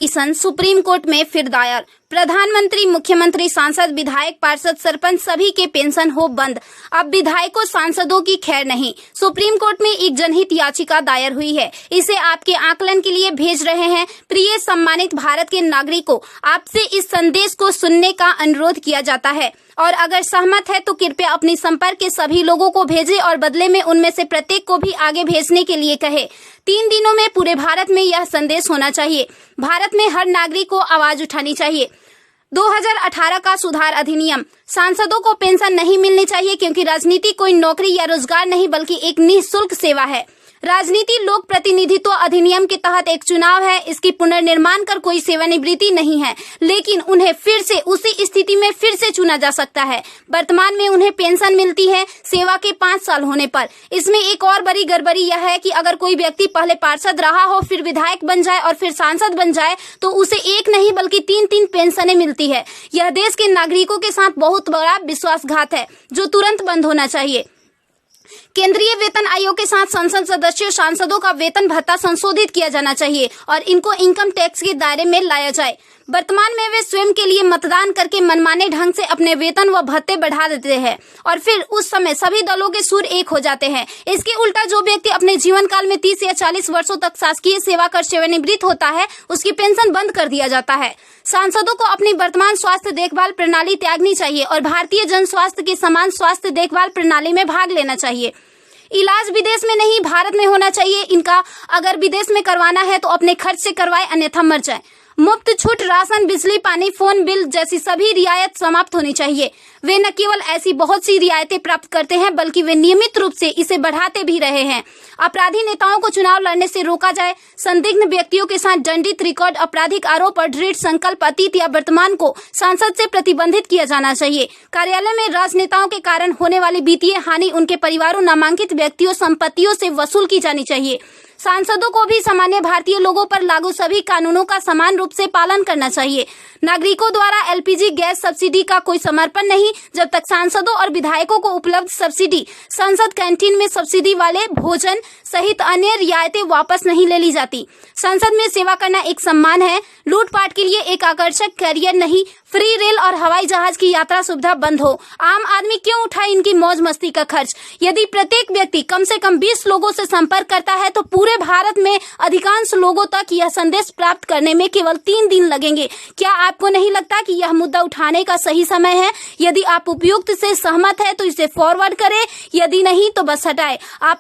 Petition supreme court में फिर दायर। प्रधानमंत्री, मुख्यमंत्री, सांसद, विधायक, पार्षद, सरपंच सभी के पेंशन हो बंद। अब विधायकों, सांसदों की खैर नहीं। सुप्रीम कोर्ट में एक जनहित याचिका दायर हुई है। इसे आपके आकलन के लिए भेज रहे हैं। प्रिय सम्मानित भारत के नागरिकों, आपसे इस संदेश को सुनने का अनुरोध किया जाता है और अगर सहमत है तो कृपया अपने संपर्क के सभी लोगों को भेजें और बदले में उनमें से प्रत्येक को भी आगे भेजने के लिए कहे। 3 दिनों में पूरे भारत में यह संदेश होना चाहिए। भारत में हर नागरिक को आवाज उठानी चाहिए। 2018 का सुधार अधिनियम। सांसदों को पेंशन नहीं मिलनी चाहिए क्योंकि राजनीति कोई नौकरी या रोजगार नहीं बल्कि एक निःशुल्क सेवा है। राजनीति लोक प्रतिनिधित्व अधिनियम के तहत एक चुनाव है। इसकी पुनर्निर्माण कर कोई सेवानिवृत्ति नहीं है, लेकिन उन्हें फिर से उसी स्थिति में फिर से चुना जा सकता है। वर्तमान में उन्हें पेंशन मिलती है सेवा के 5 साल होने पर। इसमें एक और बड़ी गड़बड़ी यह है कि अगर कोई व्यक्ति पहले पार्षद रहा हो, फिर विधायक बन जाए और फिर सांसद बन जाए तो उसे एक नहीं बल्कि 3-3 पेंशनें मिलती है। यह देश के नागरिकों के साथ बहुत बड़ा विश्वासघात है जो तुरंत बंद होना चाहिए। केंद्रीय वेतन आयोग के साथ संसद सदस्यों, सांसदों का वेतन भत्ता संशोधित किया जाना चाहिए और इनको इनकम टैक्स के दायरे में लाया जाए। वर्तमान में वे स्वयं के लिए मतदान करके मनमाने ढंग से अपने वेतन व भत्ते बढ़ा देते हैं और फिर उस समय सभी दलों के सुर एक हो जाते हैं। इसके उल्टा जो व्यक्ति अपने जीवन काल में 30 या 40 वर्षों तक शासकीय सेवा कर सेवानिवृत्त होता है, उसकी पेंशन बंद कर दिया जाता है। सांसदों को अपनी वर्तमान स्वास्थ्य देखभाल प्रणाली त्यागनी चाहिए और भारतीय जन स्वास्थ्य के समान स्वास्थ्य देखभाल प्रणाली में भाग लेना चाहिए। इलाज विदेश में नहीं, भारत में होना चाहिए। इनका अगर विदेश में करवाना है तो अपने खर्च से करवाए, अन्यथा मर जाए। मुफ्त छूट, राशन, बिजली, पानी, फोन बिल जैसी सभी रियायत समाप्त होनी चाहिए। वे न केवल ऐसी बहुत सी रियायतें प्राप्त करते हैं बल्कि वे नियमित रूप से इसे बढ़ाते भी रहे हैं। अपराधी नेताओं को चुनाव लड़ने से रोका जाए। संदिग्ध व्यक्तियों के साथ दंडित रिकॉर्ड, आपराधिक आरोप और दृढ़ संकल्प अतीत या वर्तमान को सांसद से प्रतिबंधित किया जाना चाहिए। कार्यालय में राजनेताओं के कारण होने वाली वित्तीय हानि उनके परिवारों, नामांकित व्यक्तियों, संपत्तियों से वसूल की जानी चाहिए। सांसदों को भी सामान्य भारतीय लोगों पर लागू सभी कानूनों का समान रूप से पालन करना चाहिए। नागरिकों द्वारा एलपीजी गैस सब्सिडी का कोई समर्पण नहीं जब तक सांसदों और विधायकों को उपलब्ध सब्सिडी, संसद कैंटीन में सब्सिडी वाले भोजन सहित अन्य रियायतें वापस नहीं ले ली जाती। संसद में सेवा करना एक सम्मान है, लूटपाट के लिए एक आकर्षक करियर नहीं। फ्री रेल और हवाई जहाज की यात्रा सुविधा बंद हो। आम आदमी क्यों उठाए इनकी मौज मस्ती का खर्च? यदि प्रत्येक व्यक्ति कम से कम 20 लोगों से संपर्क करता है तो पूरे भारत में अधिकांश लोगों तक यह संदेश प्राप्त करने में केवल 3 दिन लगेंगे। क्या आपको नहीं लगता कि यह मुद्दा उठाने का सही समय है? यदि आप उपयुक्त से सहमत है तो इसे फॉरवर्ड करें, यदि नहीं तो बस हटाए। आप